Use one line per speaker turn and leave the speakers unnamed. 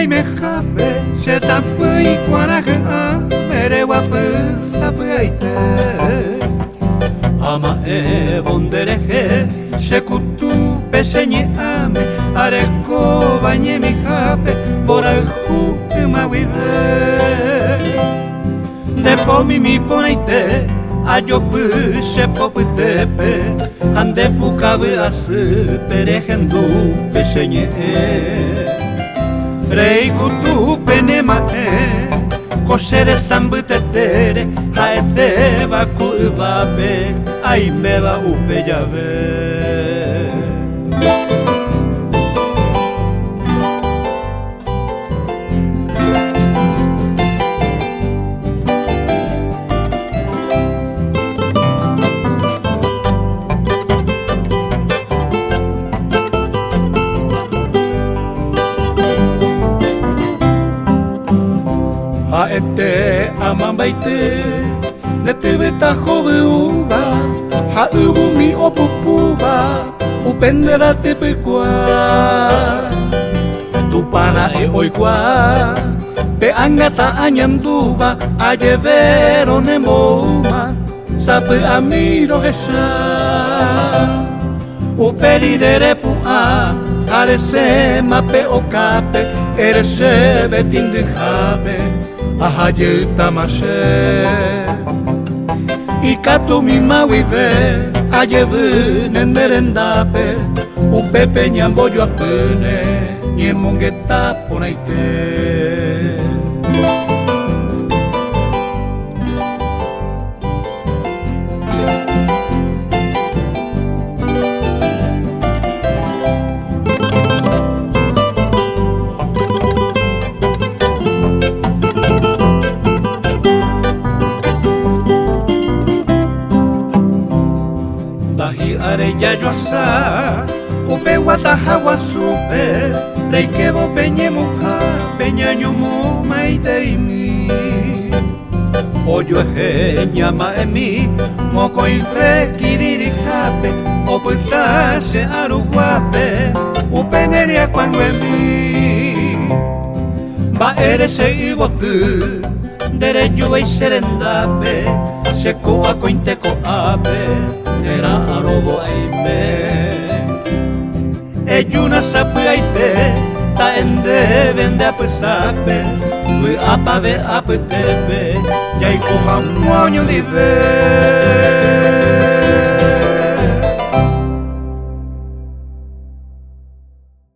ai me hape se ta pui quara ga mere wa psa paite ama e bondere he se kutu pesenye ame areko banye mi hape bora hu ma wive de pomi mi ponaite ayo se popitepe ande pukabe as perehendu pesenye rei kutu penema kosere sambutetere haete baku babe ai me va upe llave Haete amambaite netebe tajo uva ha ugumi opupuva upendera tepekwa tupana e oikwa pe angata anyanduva ayevero nemoma sape amiro esa uperidere pua arese mape okape erese betindijabe ahaye tamashe ikatu mi mawive ayevu nenderendape upepe nyamboyo apene nyemongeta ponaite Areyayo asa, upe watahawa supe, reikebo peñe muja, peñaño mu maiteimi. Oyo eje ñama emi, moko ife kiriri jape, oputase aruguape, upe neria cuando emi. Ba erese ibotu, derecho y serendape, seko akointeko ape. Era arobo aime Eyuna sape aite Ta ende vende apesape Lui apave apetepe Yaiko hamonyo live